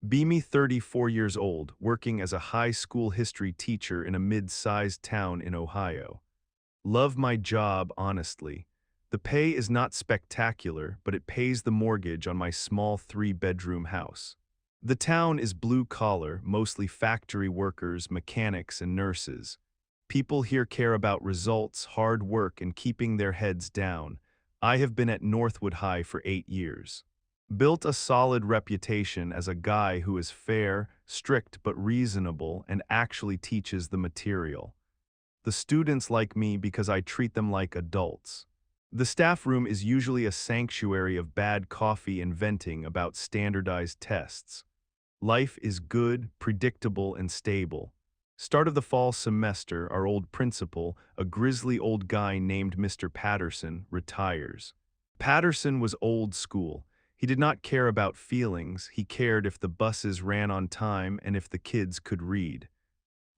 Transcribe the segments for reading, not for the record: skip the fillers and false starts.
Me 34 years old, working as a high school history teacher in a mid-sized town in Ohio. Love my job, honestly. The pay is not spectacular, but it pays the mortgage on my small three-bedroom house. The town is blue-collar, mostly factory workers, mechanics, and nurses. People here care about results, hard work, and keeping their heads down. I have been at Northwood High for 8 years. Built a solid reputation as a guy who is fair, strict but reasonable, and actually teaches the material. The students like me because I treat them like adults. The staff room is usually a sanctuary of bad coffee and venting about standardized tests. Life is good, predictable, and stable. Start of the fall semester, our old principal, a grizzly old guy named Mr. Patterson, retires. Patterson was old school. He did not care about feelings, he cared if the buses ran on time and if the kids could read.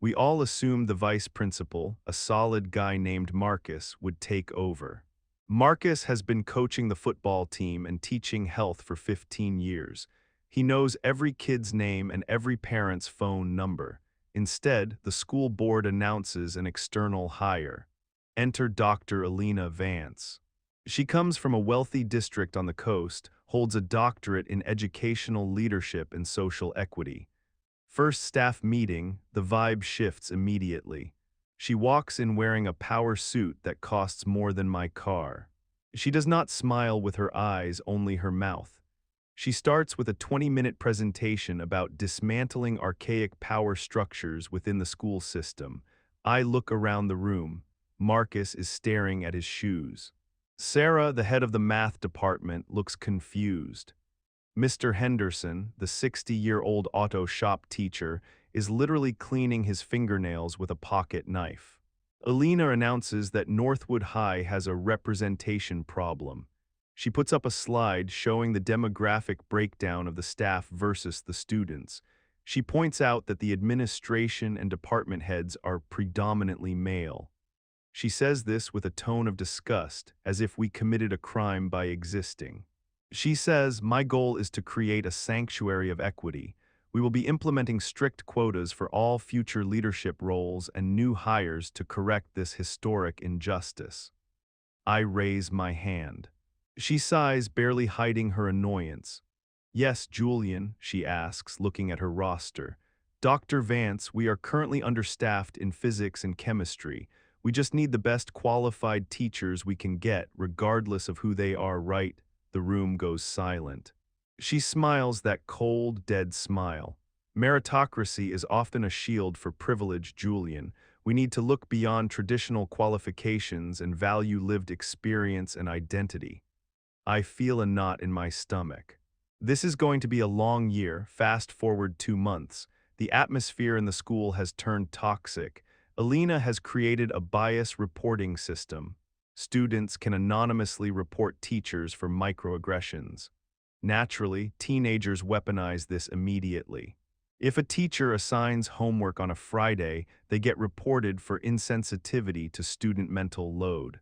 We all assumed the vice principal, a solid guy named Marcus, would take over. Marcus has been coaching the football team and teaching health for 15 years. He knows every kid's name and every parent's phone number. Instead, the school board announces an external hire. Enter Dr. Alina Vance. She comes from a wealthy district on the coast, holds a doctorate in educational leadership and social equity. First staff meeting, the vibe shifts immediately. She walks in wearing a power suit that costs more than my car. She does not smile with her eyes, only her mouth. She starts with a 20-minute presentation about dismantling archaic power structures within the school system. I look around the room. Marcus is staring at his shoes. Sarah, the head of the math department, looks confused. Mr. Henderson, the 60-year-old auto shop teacher, is literally cleaning his fingernails with a pocket knife. Alina announces that Northwood High has a representation problem. She puts up a slide showing the demographic breakdown of the staff versus the students. She points out that the administration and department heads are predominantly male. She says this with a tone of disgust, as if we committed a crime by existing. She says, "My goal is to create a sanctuary of equity. We will be implementing strict quotas for all future leadership roles and new hires to correct this historic injustice." I raise my hand. She sighs, barely hiding her annoyance. "Yes, Julian," she asks, looking at her roster. "Dr. Vance, we are currently understaffed in physics and chemistry. We just need the best qualified teachers we can get, regardless of who they are, right?" The room goes silent. She smiles that cold, dead smile. "Meritocracy is often a shield for privilege, Julian. We need to look beyond traditional qualifications and value lived experience and identity." I feel a knot in my stomach. This is going to be a long year, fast forward 2 months. The atmosphere in the school has turned toxic. Alina has created a bias reporting system. Students can anonymously report teachers for microaggressions. Naturally, teenagers weaponize this immediately. If a teacher assigns homework on a Friday, they get reported for insensitivity to student mental load.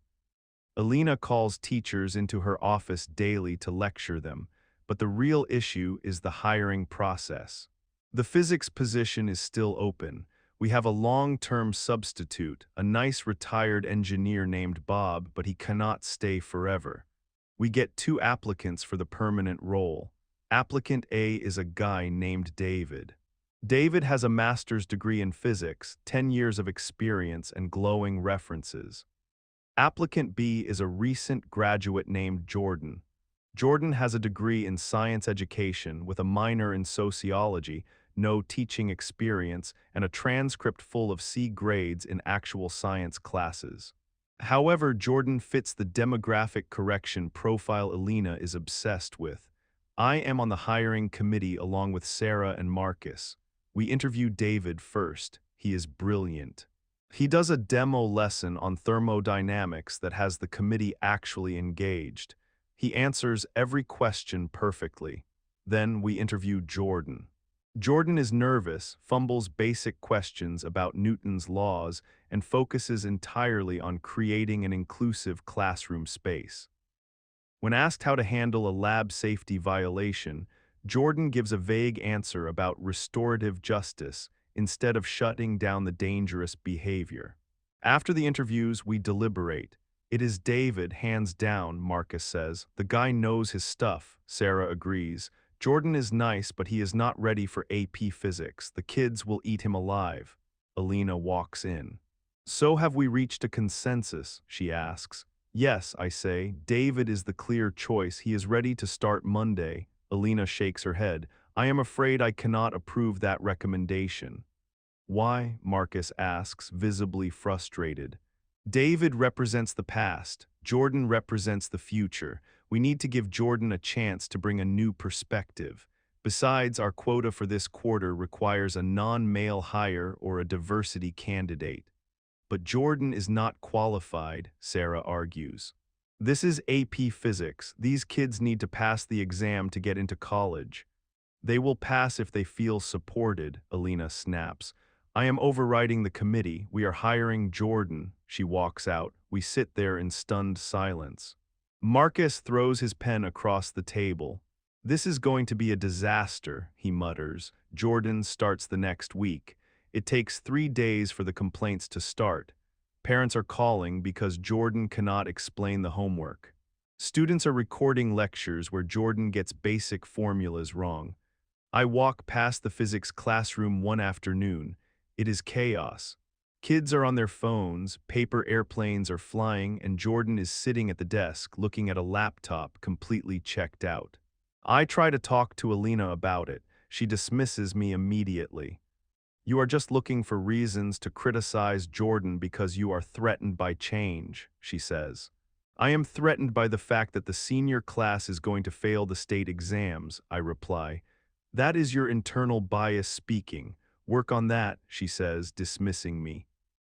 Alina calls teachers into her office daily to lecture them, but the real issue is the hiring process. The physics position is still open. We have a long-term substitute, a nice retired engineer named Bob, but he cannot stay forever. We get 2 applicants for the permanent role. Applicant A is a guy named David. David has a master's degree in physics, 10 years of experience, and glowing references. Applicant B is a recent graduate named Jordan. Jordan has a degree in science education with a minor in sociology, no teaching experience, and a transcript full of C grades in actual science classes. However, Jordan fits the demographic correction profile Alina is obsessed with. I am on the hiring committee along with Sarah and Marcus. We interview David first. He is brilliant. He does a demo lesson on thermodynamics that has the committee actually engaged. He answers every question perfectly. Then we interview Jordan. Jordan is nervous, fumbles basic questions about Newton's laws, and focuses entirely on creating an inclusive classroom space. When asked how to handle a lab safety violation, Jordan gives a vague answer about restorative justice instead of shutting down the dangerous behavior. After the interviews, we deliberate. It is David, hands down, Marcus says. The guy knows his stuff, Sarah agrees. Jordan is nice, but he is not ready for AP Physics. The kids will eat him alive. Alina walks in. So have we reached a consensus, she asks. Yes, I say. David is the clear choice. He is ready to start Monday. Alina shakes her head. I am afraid I cannot approve that recommendation. Why? Marcus asks, visibly frustrated. David represents the past. Jordan represents the future. We need to give Jordan a chance to bring a new perspective. Besides, our quota for this quarter requires a non-male hire or a diversity candidate. But Jordan is not qualified, Sarah argues. This is AP Physics. These kids need to pass the exam to get into college. They will pass if they feel supported, Alina snaps. I am overriding the committee. We are hiring Jordan. She walks out. We sit there in stunned silence. Marcus throws his pen across the table. This is going to be a disaster, he mutters. Jordan starts the next week. It takes 3 days for the complaints to start. Parents are calling because Jordan cannot explain the homework. Students are recording lectures where Jordan gets basic formulas wrong. I walk past the physics classroom one afternoon. It is chaos. Kids are on their phones, paper airplanes are flying, and Jordan is sitting at the desk looking at a laptop completely checked out. I try to talk to Alina about it. She dismisses me immediately. You are just looking for reasons to criticize Jordan because you are threatened by change, she says. I am threatened by the fact that the senior class is going to fail the state exams, I reply. That is your internal bias speaking. Work on that, she says, dismissing me.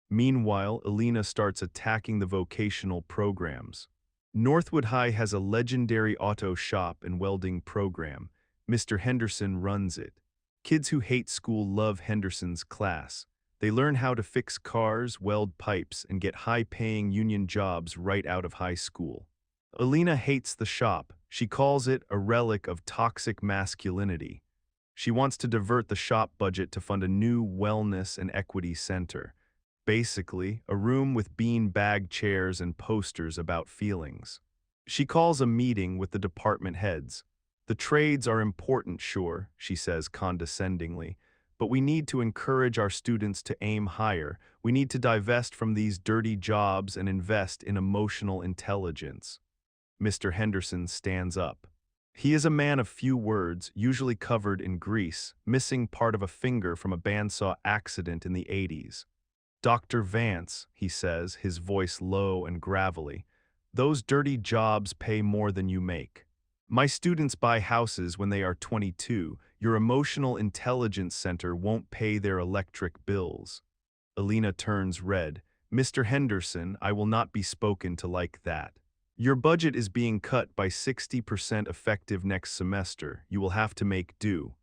Meanwhile, Alina starts attacking the vocational programs. Northwood High has a legendary auto shop and welding program. Mr. Henderson runs it. Kids who hate school love Henderson's class. They learn how to fix cars, weld pipes, and get high-paying union jobs right out of high school. Alina hates the shop. She calls it a relic of toxic masculinity. She wants to divert the shop budget to fund a new wellness and equity center. Basically, a room with bean-bag chairs and posters about feelings. She calls a meeting with the department heads. The trades are important, sure, she says condescendingly, but we need to encourage our students to aim higher. We need to divest from these dirty jobs and invest in emotional intelligence. Mr. Henderson stands up. He is a man of few words, usually covered in grease, missing part of a finger from a bandsaw accident in the 80s. Dr. Vance, he says, his voice low and gravelly, those dirty jobs pay more than you make. My students buy houses when they are 22. Your emotional intelligence center won't pay their electric bills. Alina turns red. Mr. Henderson, I will not be spoken to like that. Your budget is being cut by 60% effective next semester. You will have to make do.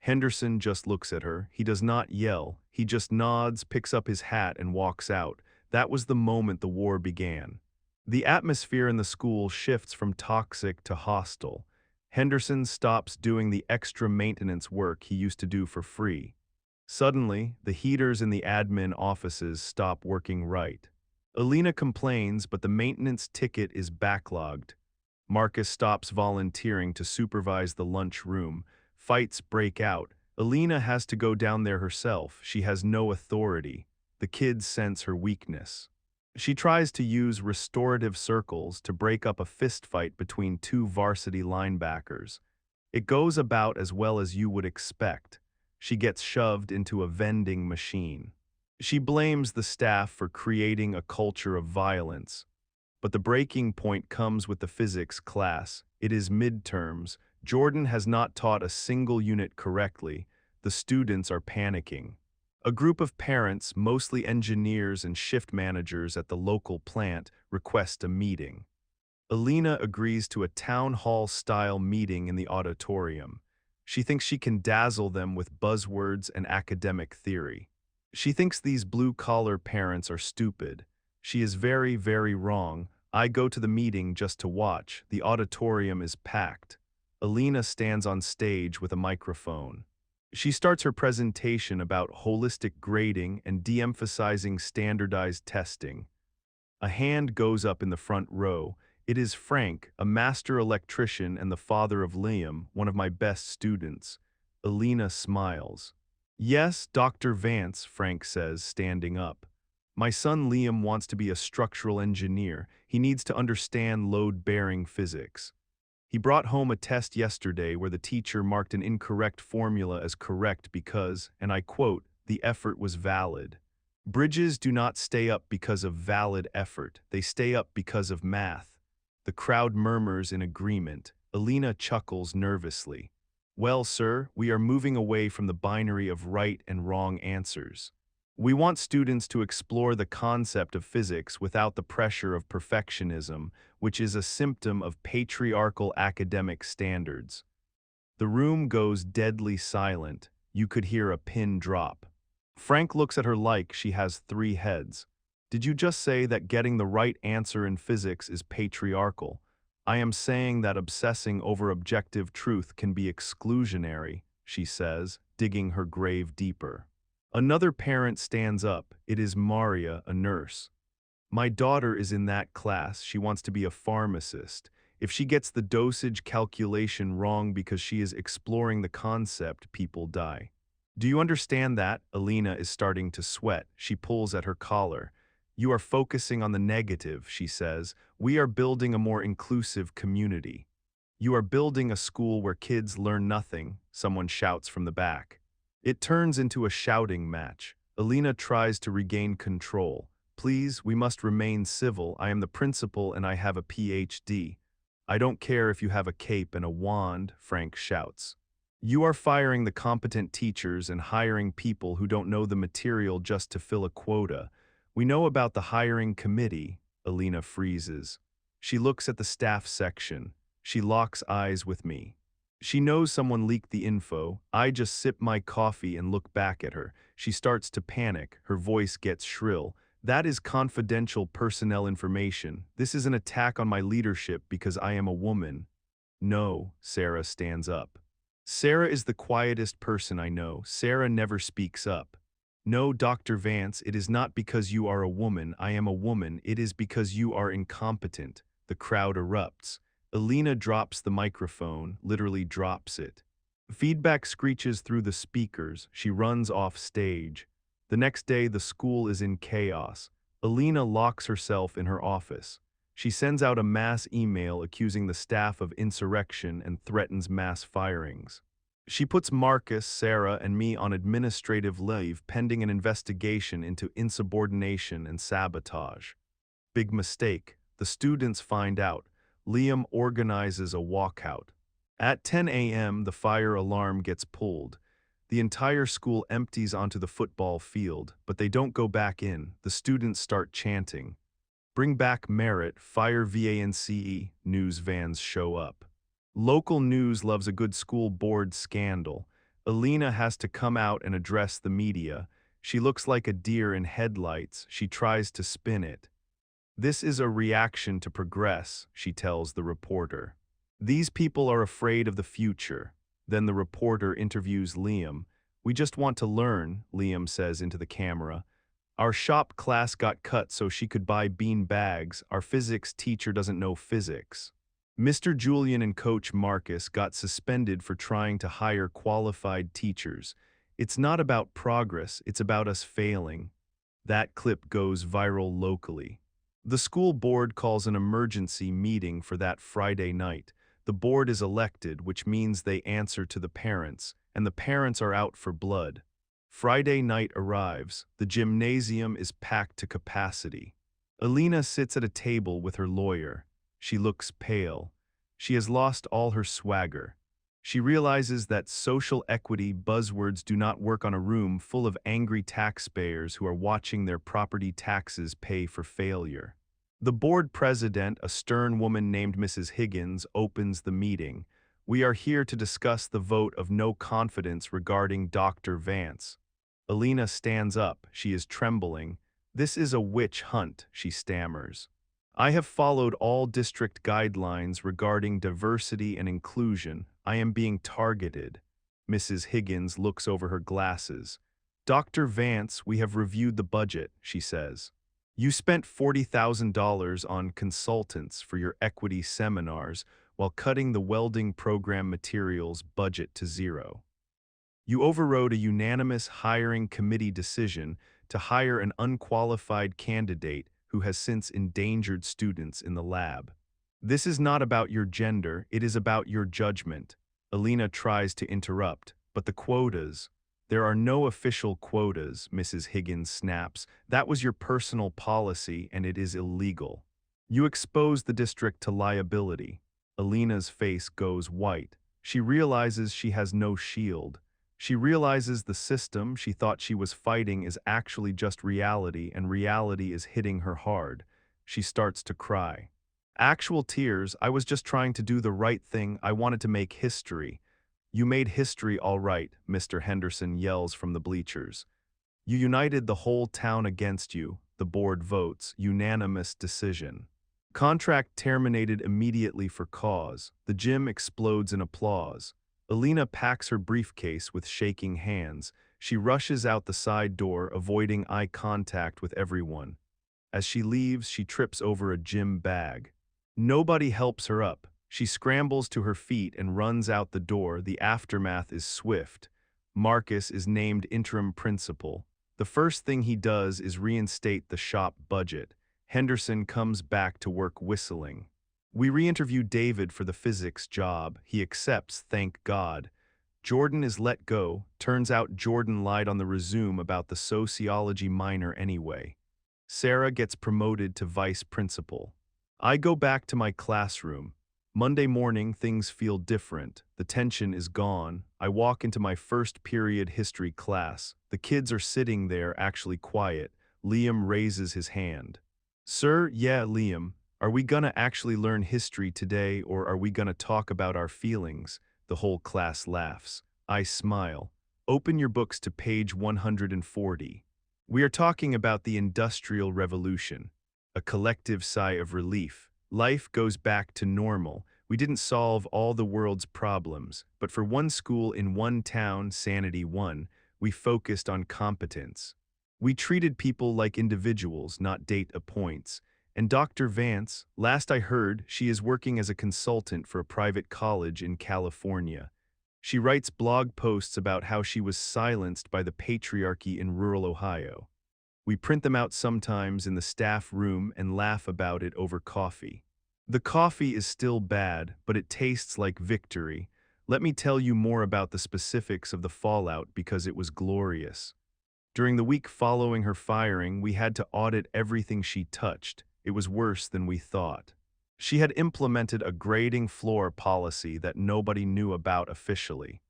Henderson just looks at her. He does not yell. He just nods, picks up his hat, and walks out. That was the moment the war began. The atmosphere in the school shifts from toxic to hostile. Henderson stops doing the extra maintenance work he used to do for free. Suddenly, the heaters in the admin offices stop working right. Alina complains, but the maintenance ticket is backlogged. Marcus stops volunteering to supervise the lunch room. Fights break out. Alina has to go down there herself. She has no authority. The kids sense her weakness. She tries to use restorative circles to break up a fistfight between two varsity linebackers. It goes about as well as you would expect. She gets shoved into a vending machine. She blames the staff for creating a culture of violence. But the breaking point comes with the physics class. It is midterms. Jordan has not taught a single unit correctly. The students are panicking. A group of parents, mostly engineers and shift managers at the local plant, request a meeting. Alina agrees to a town hall-style meeting in the auditorium. She thinks she can dazzle them with buzzwords and academic theory. She thinks these blue-collar parents are stupid. She is very, very wrong. I go to the meeting just to watch. The auditorium is packed. Alina stands on stage with a microphone. She starts her presentation about holistic grading and de-emphasizing standardized testing. A hand goes up in the front row. It is Frank, a master electrician and the father of Liam, one of my best students. Alina smiles. Yes, Dr. Vance, Frank says, standing up. My son Liam wants to be a structural engineer. He needs to understand load-bearing physics. He brought home a test yesterday where the teacher marked an incorrect formula as correct because, and I quote, the effort was valid. Bridges do not stay up because of valid effort. They stay up because of math. The crowd murmurs in agreement. Alina chuckles nervously. Well, sir, we are moving away from the binary of right and wrong answers. We want students to explore the concept of physics without the pressure of perfectionism, which is a symptom of patriarchal academic standards. The room goes deadly silent. You could hear a pin drop. Frank looks at her like she has three heads. Did you just say that getting the right answer in physics is patriarchal? I am saying that obsessing over objective truth can be exclusionary, she says, digging her grave deeper. Another parent stands up. It is Maria, a nurse. My daughter is in that class. She wants to be a pharmacist. If she gets the dosage calculation wrong because she is exploring the concept, people die. Do you understand that? Alina is starting to sweat. She pulls at her collar. You are focusing on the negative, she says. We are building a more inclusive community. You are building a school where kids learn nothing, someone shouts from the back. It turns into a shouting match. Alina tries to regain control. Please, we must remain civil. I am the principal and I have a PhD. I don't care if you have a cape and a wand, Frank shouts. You are firing the competent teachers and hiring people who don't know the material just to fill a quota. We know about the hiring committee. Alina freezes. She looks at the staff section. She locks eyes with me. She knows someone leaked the info. I just sip my coffee and look back at her. She starts to panic. Her voice gets shrill. That is confidential personnel information. This is an attack on my leadership because I am a woman. No, Sarah stands up. Sarah is the quietest person I know. Sarah never speaks up. No, Dr. Vance, it is not because you are a woman. I am a woman. It is because you are incompetent. The crowd erupts. Alina drops the microphone, literally drops it. Feedback screeches through the speakers. She runs off stage. The next day, the school is in chaos. Alina locks herself in her office. She sends out a mass email accusing the staff of insurrection and threatens mass firings. She puts Marcus, Sarah, and me on administrative leave pending an investigation into insubordination and sabotage. Big mistake. The students find out. Liam organizes a walkout. At 10 a.m., the fire alarm gets pulled. The entire school empties onto the football field, but they don't go back in. The students start chanting. Bring back merit, fire Vance, news vans show up. Local news loves a good school board scandal. Alina has to come out and address the media. She looks like a deer in headlights. She tries to spin it. This is a reaction to progress, she tells the reporter. These people are afraid of the future. Then the reporter interviews Liam. We just want to learn, Liam says into the camera. Our shop class got cut so she could buy bean bags. Our physics teacher doesn't know physics. Mr. Julian and Coach Marcus got suspended for trying to hire qualified teachers. It's not about progress, it's about us failing. That clip goes viral locally. The school board calls an emergency meeting for that Friday night. The board is elected, which means they answer to the parents, and the parents are out for blood. Friday night arrives. The gymnasium is packed to capacity. Alina sits at a table with her lawyer. She looks pale. She has lost all her swagger. She realizes that social equity buzzwords do not work on a room full of angry taxpayers who are watching their property taxes pay for failure. The board president, a stern woman named Mrs. Higgins, opens the meeting. We are here to discuss the vote of no confidence regarding Dr. Vance. Alina stands up. She is trembling. This is a witch hunt, she stammers. I have followed all district guidelines regarding diversity and inclusion. I am being targeted. Mrs. Higgins looks over her glasses. Dr. Vance, we have reviewed the budget, she says. You spent $40,000 on consultants for your equity seminars while cutting the welding program materials budget to zero. You overrode a unanimous hiring committee decision to hire an unqualified candidate who has since endangered students in the lab. This is not about your gender, it is about your judgment. Alina tries to interrupt, but the quotas. There are no official quotas, Mrs. Higgins snaps. That was your personal policy and it is illegal. You exposed the district to liability. Alina's face goes white. She realizes she has no shield. She realizes the system she thought she was fighting is actually just reality, and reality is hitting her hard. She starts to cry. Actual tears. I was just trying to do the right thing. I wanted to make history. You made history all right, Mr. Henderson yells from the bleachers. You united the whole town against you. The board votes. Unanimous decision. Contract terminated immediately for cause. The gym explodes in applause. Alina packs her briefcase with shaking hands. She rushes out the side door, avoiding eye contact with everyone. As she leaves, she trips over a gym bag. Nobody helps her up. She scrambles to her feet and runs out the door. The aftermath is swift. Marcus is named interim principal. The first thing he does is reinstate the shop budget. Henderson comes back to work whistling. We re-interview David for the physics job. He accepts, thank God. Jordan is let go. Turns out Jordan lied on the resume about the sociology minor anyway. Sarah gets promoted to vice principal. I go back to my classroom. Monday morning, things feel different. The tension is gone. I walk into my first period history class. The kids are sitting there, actually quiet. Liam raises his hand. Sir, yeah, Liam. Are we gonna actually learn history today, or are we gonna talk about our feelings? The whole class laughs. I smile. Open your books to page 140. We are talking about the Industrial Revolution. A collective sigh of relief. Life goes back to normal. We didn't solve all the world's problems, but for one school in one town, Sanity won, we focused on competence. We treated people like individuals, not data points. And Dr. Vance, last I heard, she is working as a consultant for a private college in California. She writes blog posts about how she was silenced by the patriarchy in rural Ohio. We print them out sometimes in the staff room and laugh about it over coffee. The coffee is still bad, but it tastes like victory. Let me tell you more about the specifics of the fallout because it was glorious. During the week following her firing, we had to audit everything she touched. It was worse than we thought. She had implemented a grading floor policy that nobody knew about officially.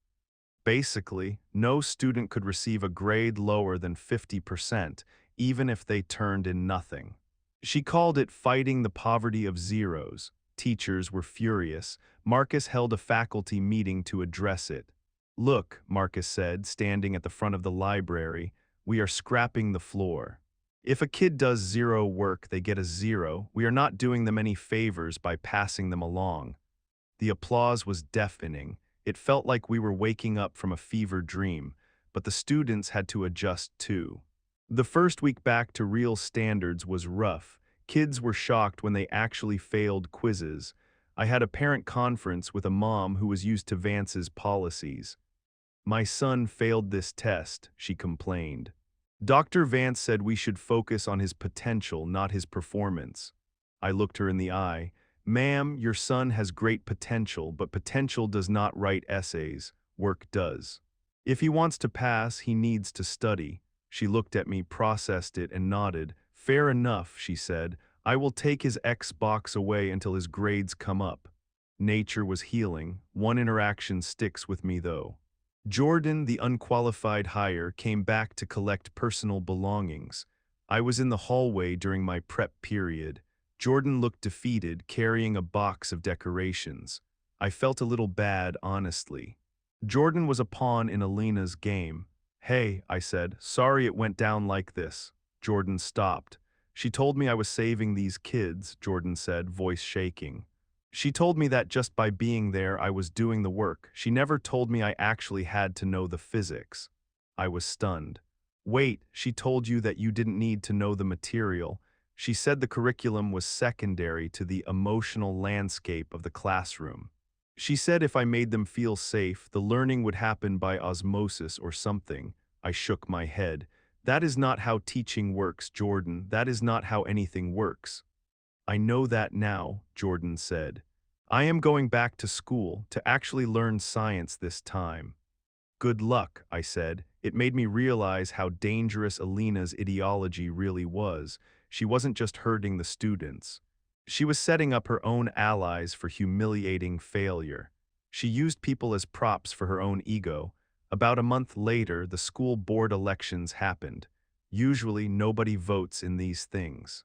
Basically, no student could receive a grade lower than 50%, even if they turned in nothing. She called it fighting the poverty of zeros. Teachers were furious. Marcus held a faculty meeting to address it. Look, Marcus said, standing at the front of the library, we are scrapping the floor. If a kid does zero work, they get a zero. We are not doing them any favors by passing them along. The applause was deafening. It felt like we were waking up from a fever dream, but the students had to adjust too. The first week back to real standards was rough. Kids were shocked when they actually failed quizzes. I had a parent conference with a mom who was used to Vance's policies. My son failed this test, she complained. Dr. Vance said we should focus on his potential, not his performance. I looked her in the eye. Ma'am, your son has great potential, but potential does not write essays. Work does. If he wants to pass, he needs to study. She looked at me, processed it, and nodded. Fair enough, she said. I will take his Xbox away until his grades come up. Nature was healing. One interaction sticks with me, though. Jordan, the unqualified hire, came back to collect personal belongings. I was in the hallway during my prep period. Jordan looked defeated, carrying a box of decorations. I felt a little bad, honestly. Jordan was a pawn in Alina's game. Hey, I said, sorry it went down like this. Jordan stopped. She told me I was saving these kids, Jordan said, voice shaking. She told me that just by being there I was doing the work. She never told me I actually had to know the physics. I was stunned. Wait, she told you that you didn't need to know the material. She said the curriculum was secondary to the emotional landscape of the classroom. She said if I made them feel safe, the learning would happen by osmosis or something. I shook my head. That is not how teaching works, Jordan. That is not how anything works. I know that now, Jordan said. I am going back to school to actually learn science this time. Good luck, I said. It made me realize how dangerous Alina's ideology really was. She wasn't just hurting the students. She was setting up her own allies for humiliating failure. She used people as props for her own ego. About a month later, the school board elections happened. Usually, nobody votes in these things.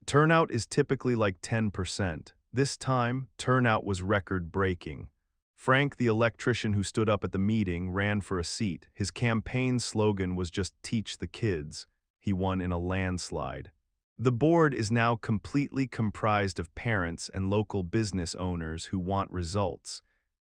Turnout is typically like 10%. This time, turnout was record-breaking. Frank, the electrician who stood up at the meeting, ran for a seat. His campaign slogan was just "Teach the kids." He won in a landslide. The board is now completely comprised of parents and local business owners who want results.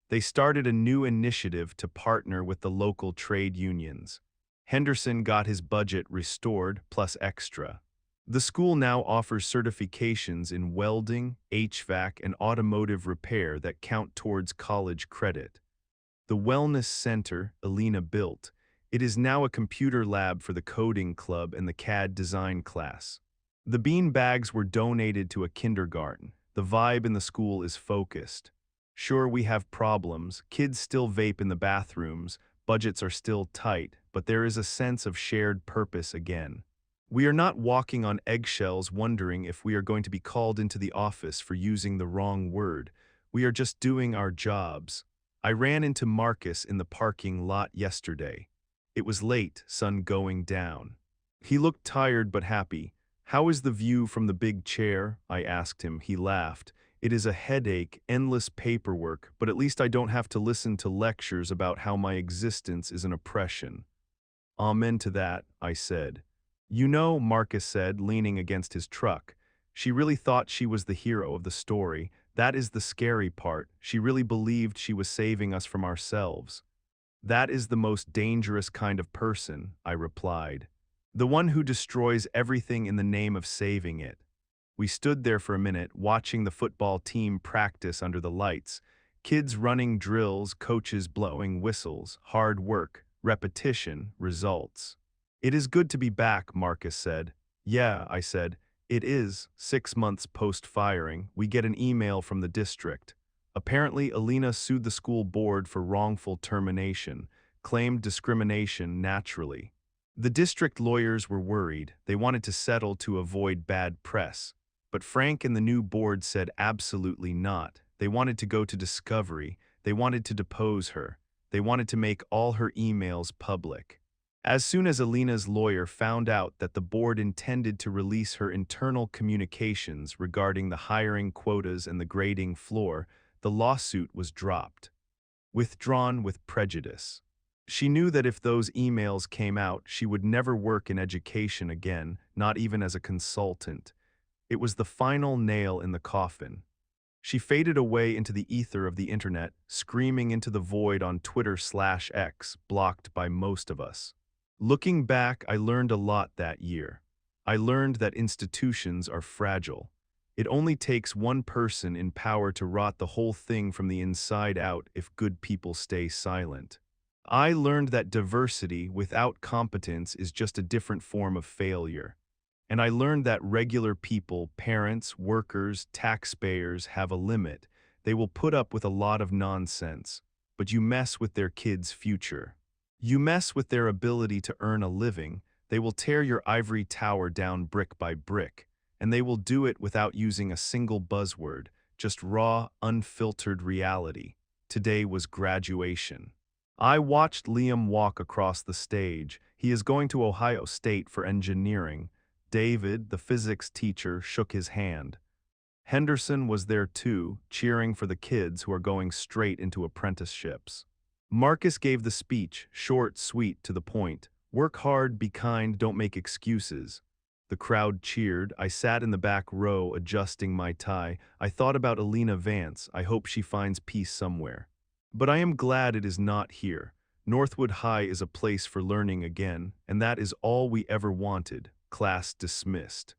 They started a new initiative to partner with the local trade unions. Henderson got his budget restored, plus extra. The school now offers certifications in welding, HVAC, and automotive repair that count towards college credit. The Wellness Center Alina built. It is now a computer lab for the coding club and the CAD design class. The bean bags were donated to a kindergarten. The vibe in the school is focused. Sure, we have problems. Kids still vape in the bathrooms. Budgets are still tight, but there is a sense of shared purpose again. We are not walking on eggshells wondering if we are going to be called into the office for using the wrong word. We are just doing our jobs. I ran into Marcus in the parking lot yesterday. It was late, sun going down. He looked tired but happy. "How is the view from the big chair?" I asked him. He laughed. "It is a headache, endless paperwork, but at least I don't have to listen to lectures about how my existence is an oppression." "Amen to that," I said. "You know," Marcus said, leaning against his truck, "she really thought she was the hero of the story. That is the scary part. She really believed she was saving us from ourselves." "That is the most dangerous kind of person," I replied. "The one who destroys everything in the name of saving it." We stood there for a minute, watching the football team practice under the lights. Kids running drills, coaches blowing whistles, hard work, repetition, results. "It is good to be back," Marcus said. "Yeah," I said. "It is." 6 months post-firing, we get an email from the district. Apparently, Alina sued the school board for wrongful termination, claimed discrimination naturally. The district lawyers were worried. They wanted to settle to avoid bad press. But Frank and the new board said absolutely not. They wanted to go to discovery. They wanted to depose her. They wanted to make all her emails public. As soon as Alina's lawyer found out that the board intended to release her internal communications regarding the hiring quotas and the grading floor, the lawsuit was dropped. Withdrawn with prejudice. She knew that if those emails came out, she would never work in education again, not even as a consultant. It was the final nail in the coffin. She faded away into the ether of the internet, screaming into the void on Twitter/X, blocked by most of us. Looking back, I learned a lot that year. I learned that institutions are fragile. It only takes one person in power to rot the whole thing from the inside out if good people stay silent. I learned that diversity without competence is just a different form of failure. And I learned that regular people, parents, workers, taxpayers, have a limit. They will put up with a lot of nonsense, but you mess with their kids' future. You mess with their ability to earn a living, they will tear your ivory tower down brick by brick, and they will do it without using a single buzzword, just raw, unfiltered reality. Today was graduation. I watched Liam walk across the stage. He is going to Ohio State for engineering. David, the physics teacher, shook his hand. Henderson was there too, cheering for the kids who are going straight into apprenticeships. Marcus gave the speech, short, sweet, to the point. "Work hard, be kind, don't make excuses." The crowd cheered. I sat in the back row, adjusting my tie. I thought about Alina Vance. I hope she finds peace somewhere. But I am glad it is not here. Northwood High is a place for learning again, and that is all we ever wanted. Class dismissed.